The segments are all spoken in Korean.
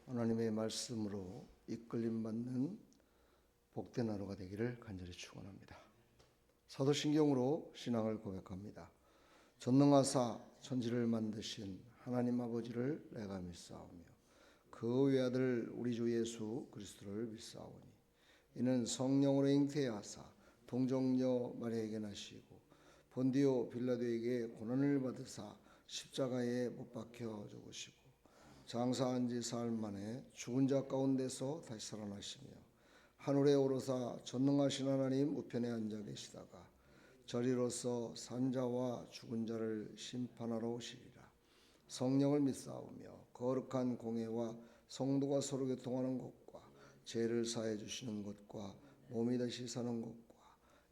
하나님의 말씀으로 이끌림 받는 복된 하루가 되기를 간절히 축원합니다. 사도신경으로 신앙을 고백합니다. 전능하사 천지를 만드신 하나님 아버지를 내가 믿사오며 그 외아들 우리 주 예수 그리스도를 믿사오니 이는 성령으로 잉태하사 동정녀 마리아에게 나시고 본디오 빌라도에게 고난을 받으사 십자가에 못 박혀 죽으시고 장사한 지 사흘 만에 죽은 자 가운데서 다시 살아나시며 하늘에 오르사 전능하신 하나님 우편에 앉아 계시다가 저리로서 산자와 죽은 자를 심판하러 오시리라. 성령을 믿사오며 거룩한 공회와 성도가 서로 교통하는 것과 죄를 사해 주시는 것과 몸이 다시 사는 것과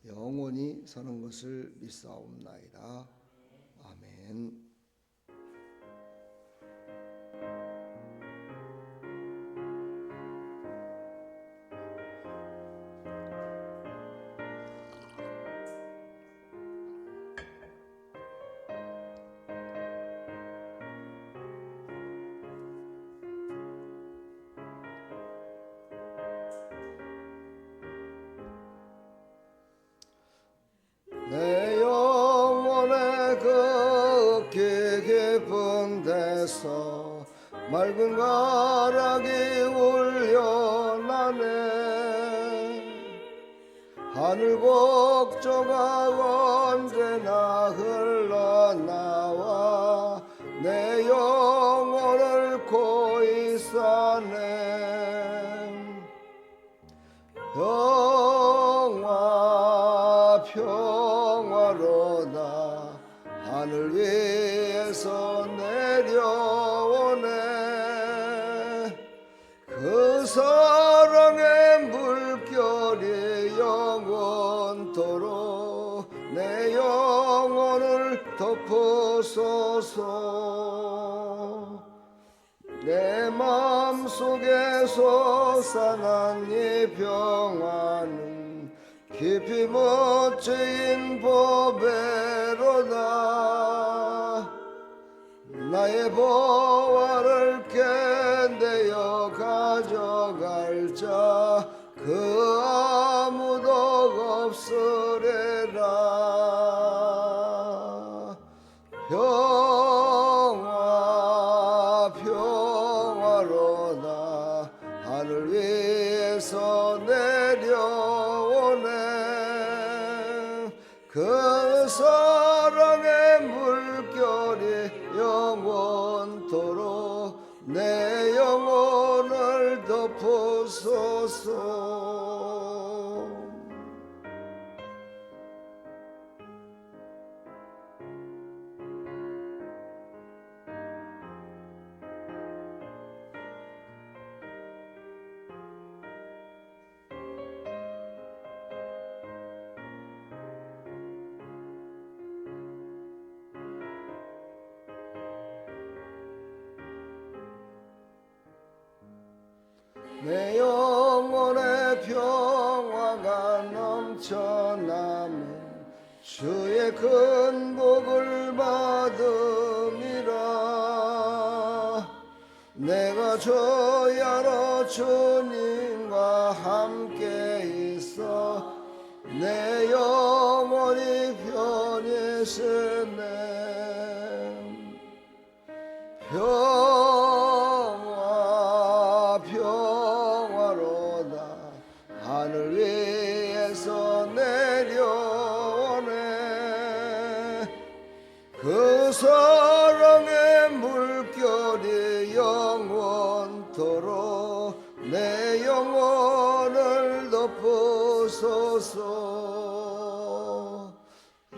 영원히 사는 것을 믿사옵나이다. 아멘. 내 영혼의 그 깊은 데서 맑은 가락이 울려나네. 하늘 곡조가 언제나 흘러나와 내 영혼을 고이 싸네. 평화로다 하늘 위에서 내려오네. 그 사랑의 물결이 영원토록 내 영혼을 덮으소서. 내 마음속에 솟아난 이 평화는 깊이 멋진 보배로다. 나의 보화를 깬대어 가져갈 자 그 아무도 없으리라. 평화로다 하늘 위에서 내려오네. 그 사랑의 물결이 영원토록 내 영혼을 덮으소서. 내 영혼의 평화가 넘쳐나면 주의 큰 복을 받음이라. 내가 저야로 주님과 함께 있어 내 영혼이 편히 쓰네. 평화로다 하늘 위에서 내려오네. 그 사랑의 물결이 영원토록 내 영혼을 덮으소서.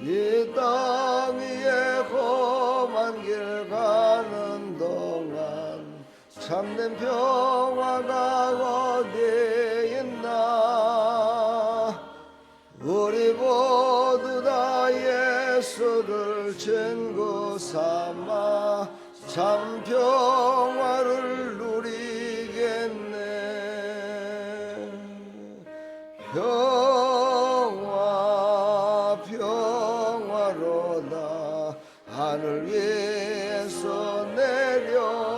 이 땅 위에 험한 길 가는 동안 참된 평화가 어디 있나. 우리 모두 다 예수를 친구 삼아 참 평화를 누리겠네. 평화로다 하늘 위에서 내려오네.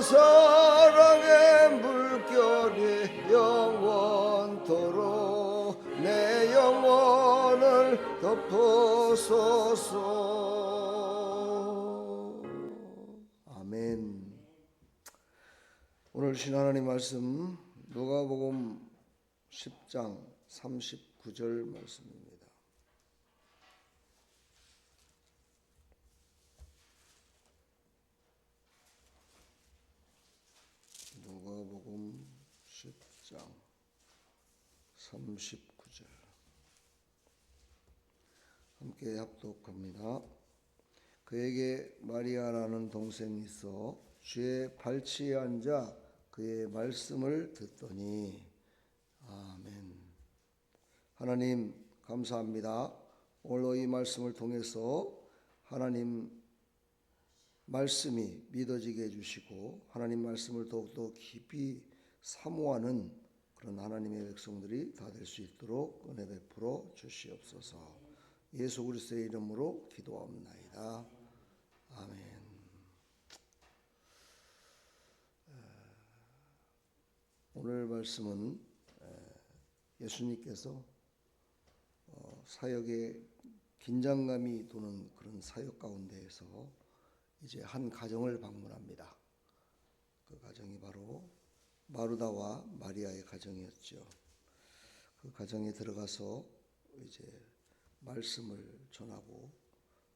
사랑의 물결이 영원토록 내 영혼을 덮어소서. 아멘. 오늘 주신 하나님 말씀 누가복음 10장 39절 말씀입니다. 누가복음 10장 39절 함께 합독합니다. 그에게 마리아라는 동생이 있어 주의 발치에 앉아 그의 말씀을 듣더니. 아멘. 하나님 감사합니다. 오늘 이 말씀을 통해서 하나님 말씀이 믿어지게 해주시고 하나님 말씀을 더욱더 깊이 사모하는 그런 하나님의 백성들이 다 될 수 있도록 은혜 베풀어 주시옵소서. 예수 그리스도의 이름으로 기도하옵나이다. 아멘. 오늘 말씀은 예수님께서 사역에 긴장감이 도는 그런 사역 가운데에서 이제 한 가정을 방문합니다. 그 가정이 바로 마르다와 마리아의 가정이었죠. 그 가정에 들어가서 이제 말씀을 전하고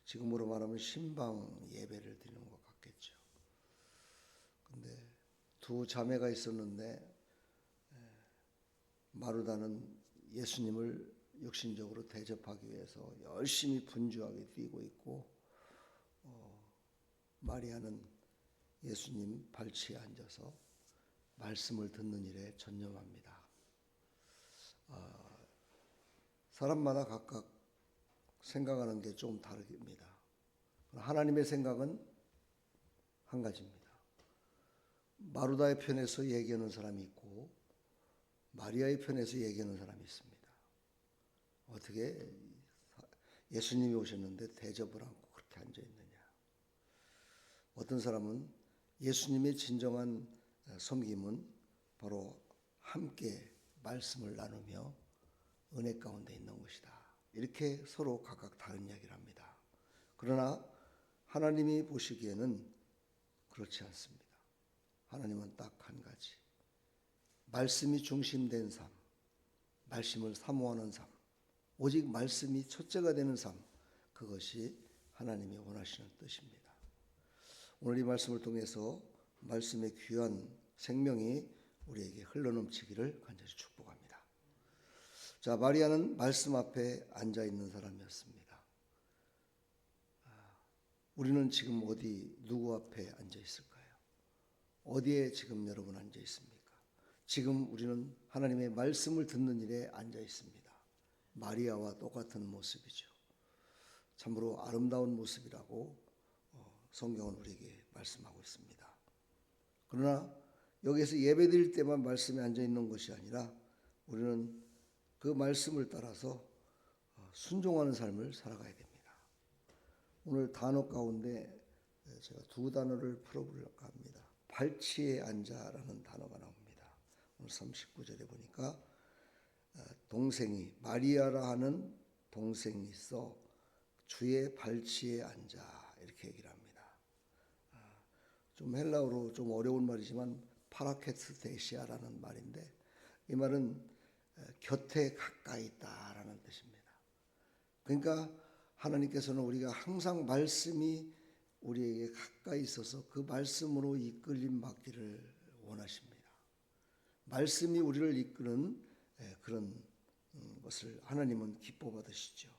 지금으로 말하면 신방 예배를 드리는 것 같겠죠. 근데 두 자매가 있었는데 마르다는 예수님을 육신적으로 대접하기 위해서 열심히 분주하게 뛰고 있고 마리아는 예수님 발치에 앉아서 말씀을 듣는 일에 전념합니다. 사람마다 각각 생각하는 게 좀 다릅니다. 하나님의 생각은 한 가지입니다. 마르다의 편에서 얘기하는 사람이 있고 마리아의 편에서 얘기하는 사람이 있습니다. 어떻게 예수님이 오셨는데 대접을 않고 그렇게 앉아있느냐. 어떤 사람은 예수님의 진정한 섬김은 바로 함께 말씀을 나누며 은혜 가운데 있는 것이다. 이렇게 서로 각각 다른 이야기를 합니다. 그러나 하나님이 보시기에는 그렇지 않습니다. 하나님은 딱 한 가지. 말씀이 중심된 삶, 말씀을 사모하는 삶, 오직 말씀이 첫째가 되는 삶, 그것이 하나님이 원하시는 뜻입니다. 오늘 이 말씀을 통해서 말씀의 귀한 생명이 우리에게 흘러넘치기를 간절히 축복합니다. 자, 마리아는 말씀 앞에 앉아 있는 사람이었습니다. 우리는 지금 어디 누구 앞에 앉아 있을까요? 어디에 지금 여러분 앉아 있습니까? 지금 우리는 하나님의 말씀을 듣는 일에 앉아 있습니다. 마리아와 똑같은 모습이죠. 참으로 아름다운 모습이라고 성경은 우리에게 말씀하고 있습니다. 그러나 여기서 예배드릴 때만 말씀에 앉아 있는 것이 아니라 우리는 그 말씀을 따라서 순종하는 삶을 살아가야 됩니다. 오늘 단어 가운데 제가 두 단어를 풀어보려고 합니다. 발치에 앉아라는 단어가 나옵니다. 오늘 39절에 보니까 동생이 마리아라 하는 동생이 있어 주의 발치에 앉아 이렇게 얘기를 합니다. 좀 헬라어로 좀 어려운 말이지만 파라케스테시아라는 말인데 이 말은 곁에 가까이 있다라는 뜻입니다. 그러니까 하나님께서는 우리가 항상 말씀이 우리에게 가까이 있어서 그 말씀으로 이끌림 받기를 원하십니다. 말씀이 우리를 이끄는 그런 것을 하나님은 기뻐 받으시죠.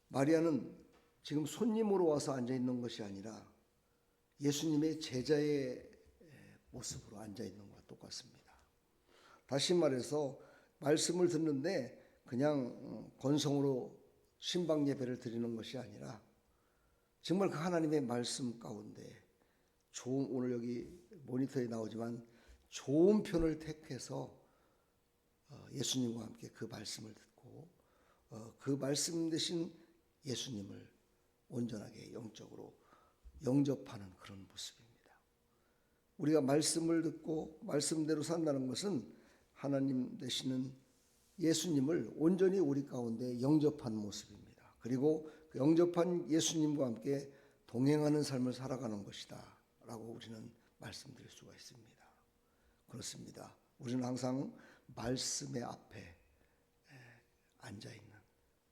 마리아는 지금 손님으로 와서 앉아 있는 것이 아니라 예수님의 제자의 모습으로 앉아 있는 것과 똑같습니다. 다시 말해서 말씀을 듣는데 그냥 건성으로 신방 예배를 드리는 것이 아니라 정말 그 하나님의 말씀 가운데 좋은, 오늘 여기 모니터에 나오지만 좋은 편을 택해서 예수님과 함께 그 말씀을 듣고 그 말씀 대신 예수님을 온전하게 영적으로 영접하는 그런 모습입니다. 우리가 말씀을 듣고 말씀대로 산다는 것은 하나님 되시는 예수님을 온전히 우리 가운데 영접한 모습입니다. 그리고 그 영접한 예수님과 함께 동행하는 삶을 살아가는 것이다 라고 우리는 말씀드릴 수가 있습니다. 그렇습니다. 우리는 항상 말씀의 앞에 앉아있는,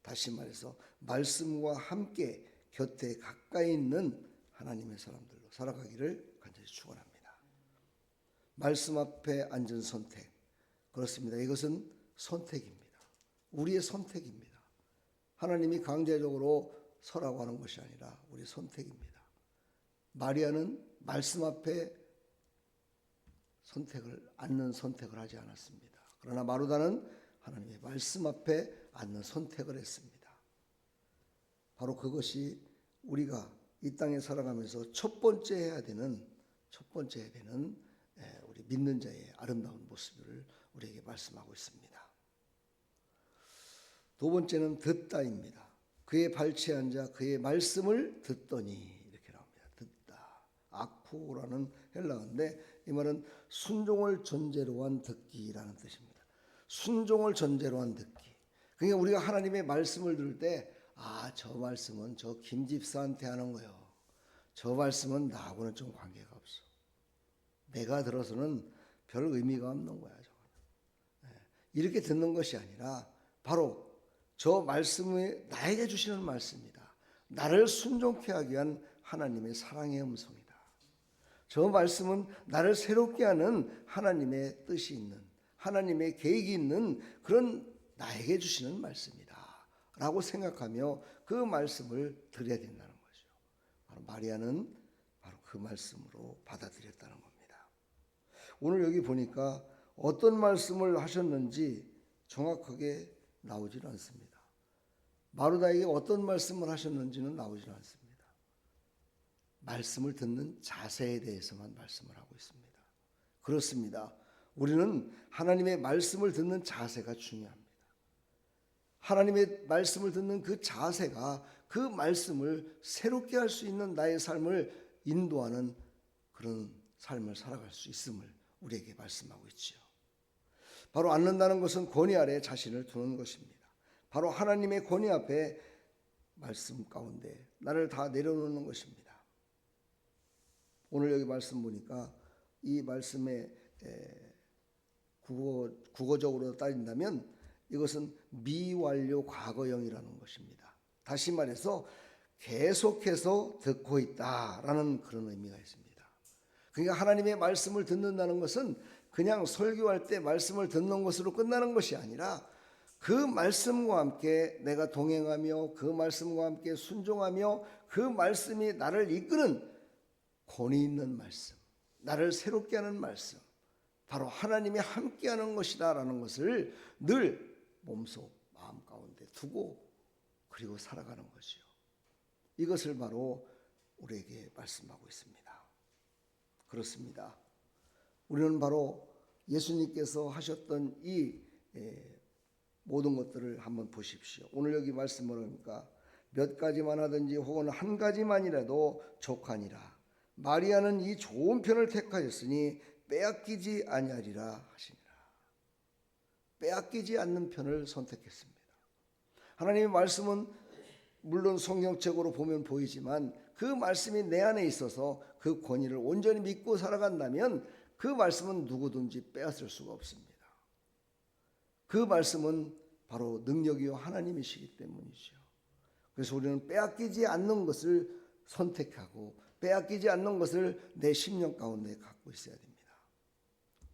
다시 말해서 말씀과 함께 곁에 가까이 있는 하나님의 사람들로 살아가기를 간절히 축원합니다. 말씀 앞에 앉은 선택, 그렇습니다. 이것은 선택입니다. 우리의 선택입니다. 하나님이 강제적으로 서라고 하는 것이 아니라 우리의 선택입니다. 마리아는 말씀 앞에 앉는 선택을 하지 않았습니다. 그러나 마르다는 하나님의 말씀 앞에 앉는 선택을 했습니다. 바로 그것이 우리가 이 땅에 살아가면서 첫 번째 해야 되는 우리 믿는 자의 아름다운 모습을 우리에게 말씀하고 있습니다. 두 번째는 듣다입니다. 그의 발치에 앉아 그의 말씀을 듣더니, 이렇게 나옵니다. 듣다. 아쿠라는 헬라어인데 이 말은 순종을 전제로 한 듣기라는 뜻입니다. 순종을 전제로 한 듣기. 그러니까 우리가 하나님의 말씀을 들을 때 저 말씀은 저 김 집사한테 하는 거예요. 저 말씀은 나하고는 좀 관계가 없어. 내가 들어서는 별 의미가 없는 거야. 저거는. 이렇게 듣는 것이 아니라 바로 저 말씀이 나에게 주시는 말씀이다. 나를 순종케 하기 위한 하나님의 사랑의 음성이다. 저 말씀은 나를 새롭게 하는 하나님의 뜻이 있는, 하나님의 계획이 있는 그런 나에게 주시는 말씀이다 라고 생각하며 그 말씀을 드려야 된다는 거죠. 바로 마리아는 바로 그 말씀으로 받아들였다는 겁니다. 오늘 여기 보니까 어떤 말씀을 하셨는지 정확하게 나오질 않습니다. 마르다에게 어떤 말씀을 하셨는지는 나오질 않습니다. 말씀을 듣는 자세에 대해서만 말씀을 하고 있습니다. 그렇습니다. 우리는 하나님의 말씀을 듣는 자세가 중요합니다. 하나님의 말씀을 듣는 그 자세가 그 말씀을 새롭게 할 수 있는 나의 삶을 인도하는 그런 삶을 살아갈 수 있음을 우리에게 말씀하고 있지요. 바로 앉는다는 것은 권위 아래 자신을 두는 것입니다. 바로 하나님의 권위 앞에 말씀 가운데 나를 다 내려놓는 것입니다. 오늘 여기 말씀 보니까 이 말씀의 국어적으로 따진다면 이것은 미완료 과거형이라는 것입니다. 다시 말해서 계속해서 듣고 있다라는 그런 의미가 있습니다. 그러니까 하나님의 말씀을 듣는다는 것은 그냥 설교할 때 말씀을 듣는 것으로 끝나는 것이 아니라 그 말씀과 함께 내가 동행하며 그 말씀과 함께 순종하며 그 말씀이 나를 이끄는 권위 있는 말씀, 나를 새롭게 하는 말씀, 바로 하나님이 함께하는 것이다라는 것을 늘 몸속 마음 가운데 두고 그리고 살아가는 것이요. 이것을 바로 우리에게 말씀하고 있습니다. 그렇습니다. 우리는 바로 예수님께서 하셨던 이 모든 것들을 한번 보십시오. 오늘 여기 말씀을 하니까 몇 가지만 하든지 혹은 한 가지만이라도 족하니라. 마리아는 이 좋은 편을 택하였으니 빼앗기지 아니하리라 하시니라. 빼앗기지 않는 편을 선택했습니다. 하나님의 말씀은 물론 성경책으로 보면 보이지만 그 말씀이 내 안에 있어서 그 권위를 온전히 믿고 살아간다면 그 말씀은 누구든지 빼앗을 수가 없습니다. 그 말씀은 바로 능력이요 하나님이시기 때문이죠. 그래서 우리는 빼앗기지 않는 것을 선택하고 빼앗기지 않는 것을 내 심령 가운데 갖고 있어야 됩니다.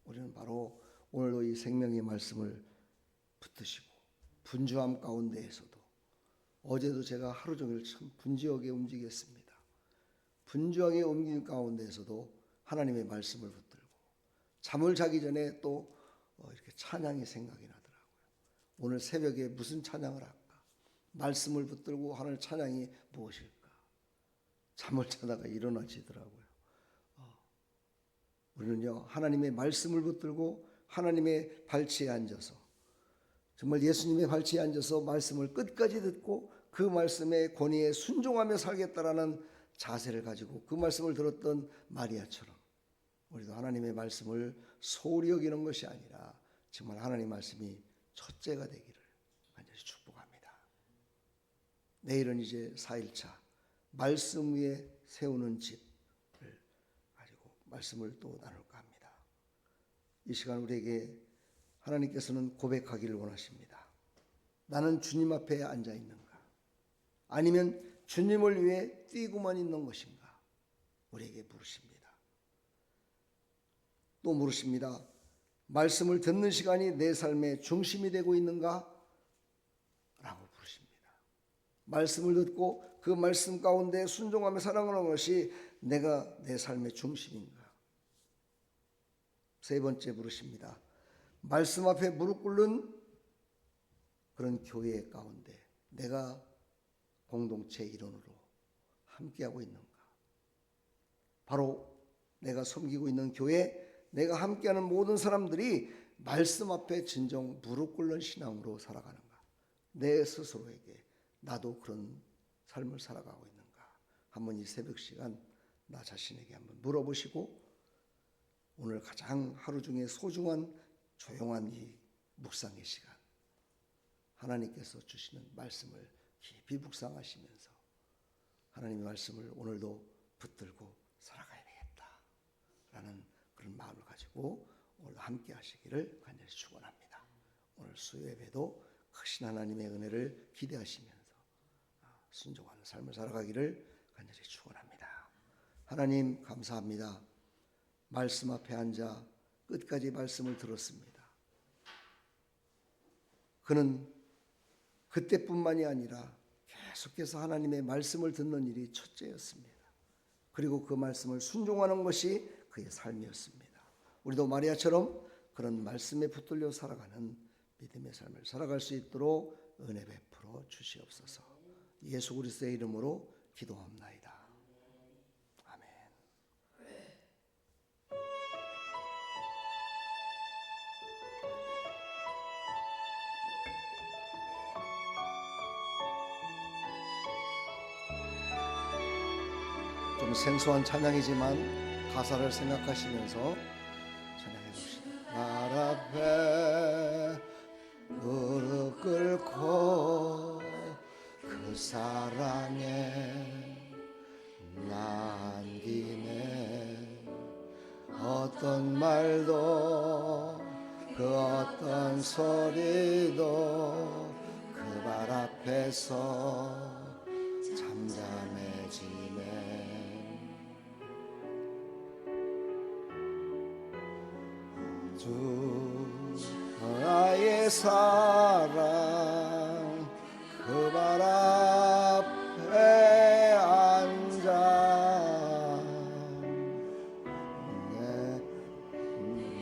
우리는 바로 오늘도 이 생명의 말씀을 붙드시고 분주함 가운데에서도 어제도 제가 하루 종일 참 분주하게 움직였습니다. 분주하게 움직이는 가운데에서도 하나님의 말씀을 붙들고 잠을 자기 전에 또 이렇게 찬양이 생각이 나더라고요. 오늘 새벽에 무슨 찬양을 할까? 말씀을 붙들고 하는 찬양이 무엇일까? 잠을 자다가 일어나시더라고요. 우리는요 하나님의 말씀을 붙들고 하나님의 발치에 앉아서 정말 예수님의 발치에 앉아서 말씀을 끝까지 듣고 그 말씀의 권위에 순종하며 살겠다라는 자세를 가지고 그 말씀을 들었던 마리아처럼 우리도 하나님의 말씀을 소홀히 여기는 것이 아니라 정말 하나님 말씀이 첫째가 되기를 간절히 축복합니다. 내일은 이제 4일차 말씀 위에 세우는 집을 가지고 말씀을 또 나눌까 합니다. 이 시간 우리에게 하나님께서는 고백하기를 원하십니다. 나는 주님 앞에 앉아 있는가? 아니면 주님을 위해 뛰고만 있는 것인가? 우리에게 물으십니다. 또 물으십니다. 말씀을 듣는 시간이 내 삶의 중심이 되고 있는가? 라고 부르십니다. 말씀을 듣고 그 말씀 가운데 순종하며 살아가는 것이 내가 내 삶의 중심인가? 세 번째 부르십니다. 말씀 앞에 무릎 꿇는 그런 교회 가운데 내가 공동체 일원으로 함께하고 있는가? 바로 내가 섬기고 있는 교회, 내가 함께하는 모든 사람들이 말씀 앞에 진정 무릎 꿇는 신앙으로 살아가는가? 내 스스로에게 나도 그런 삶을 살아가고 있는가? 한번 이 새벽 시간 나 자신에게 한번 물어보시고 오늘 가장 하루 중에 소중한 조용한 이 묵상의 시간, 하나님께서 주시는 말씀을 깊이 묵상하시면서 하나님의 말씀을 오늘도 붙들고 살아가야 되겠다라는 그런 마음을 가지고 오늘 함께 하시기를 간절히 축원합니다. 오늘 수요예배도 크신 하나님의 은혜를 기대하시면서 순종하는 삶을 살아가기를 간절히 축원합니다. 하나님 감사합니다. 말씀 앞에 앉아 끝까지 말씀을 들었습니다. 그는 그때뿐만이 아니라 계속해서 하나님의 말씀을 듣는 일이 첫째였습니다. 그리고 그 말씀을 순종하는 것이 그의 삶이었습니다. 우리도 마리아처럼 그런 말씀에 붙들려 살아가는 믿음의 삶을 살아갈 수 있도록 은혜 베풀어 주시옵소서. 예수 그리스도의 이름으로 기도합나이다. 아멘. 좀 생소한 찬양이지만 가사를 생각하시면서 찬양해 봅시다. 날 앞에 무릎 꿇고 그 사랑에 남기네. 어떤 말도 그 어떤 소리도 그 발 앞에서 잠잠해지네. 주 나의 사랑 그 발 앞에 앉아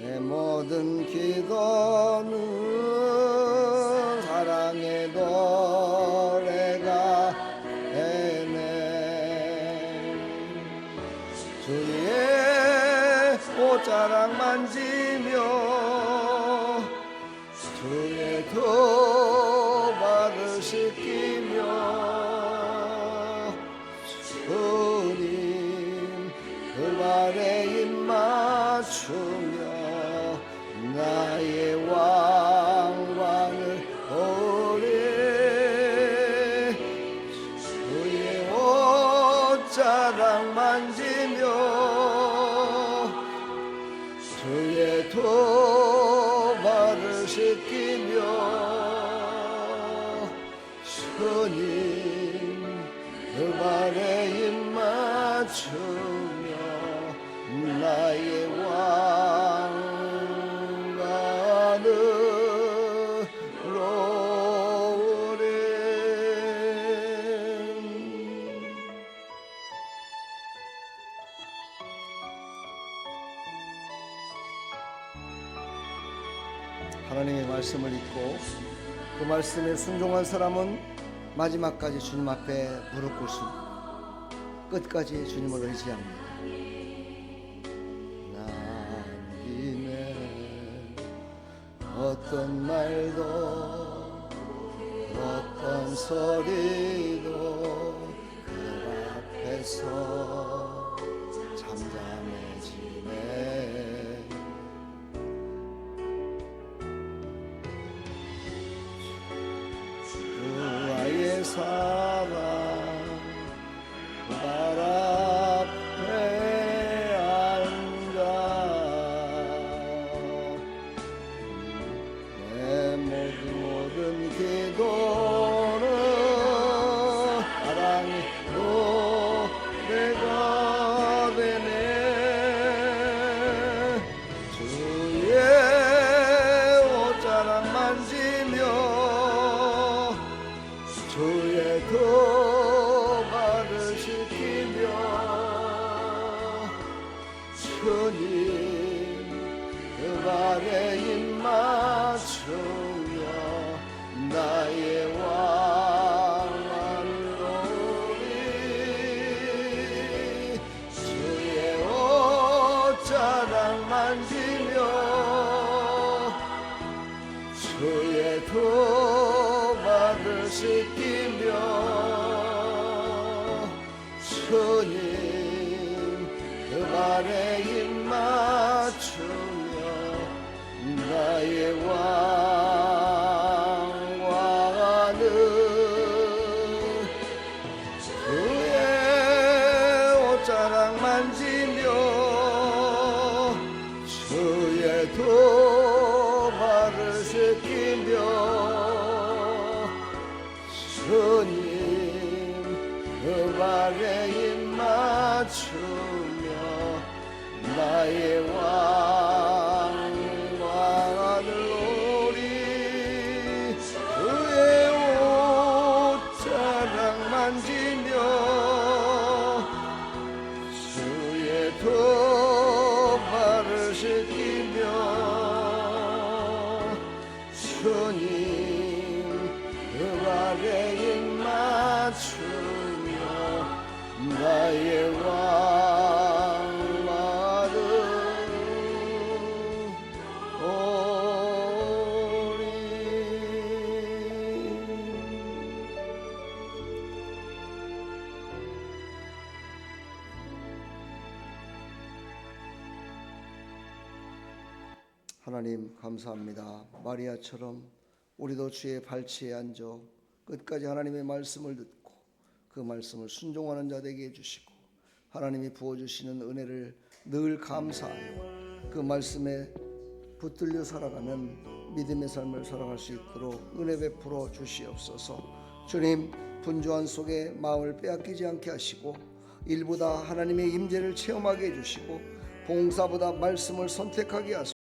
내 모든 기도는 사랑의 노래가 되네. 주의 옷자락 만지며 주의 두 발을 씻기며 주님 그 발에 입 맞추며 나의 왕관을 보리. 주의 옷자락 만지며 주의 두 발을 씻기며 주님 그 발에 입 맞추며 나의 왕관으로 오리. 하나님의 말씀을 읽고 그 말씀에 순종한 사람은 마지막까지 주님 앞에 무릎 꿇습니다. 끝까지 주님을 의지합니다. 남김에 어떤 말도 어떤 소리도 그 앞에서 만지며 주의 두 발을 씻기며 주님 그 발에 입 맞추며 나의 왕과는 그의 옷자락 만지며 주의 두 발을 씻기며 주님 그 발에 입 맞추며 나의 왕과 아들 오리 그의 옷자락 만지며 주의 두 발을 씻기며 주님 그 발에 입 맞추며 나의 왕과는 오리. 하나님 감사합니다. 마리아처럼 우리도 주의 발치에 앉아 끝까지 하나님의 말씀을 듣고 그 말씀을 순종하는 자 되게 해주시고 하나님이 부어주시는 은혜를 늘 감사하여 그 말씀에 붙들려 살아가는 믿음의 삶을 살아갈 수 있도록 은혜 베풀어 주시옵소서. 주님, 분주한 속에 마음을 빼앗기지 않게 하시고 일보다 하나님의 임재를 체험하게 해주시고 봉사보다 말씀을 선택하게 하소서.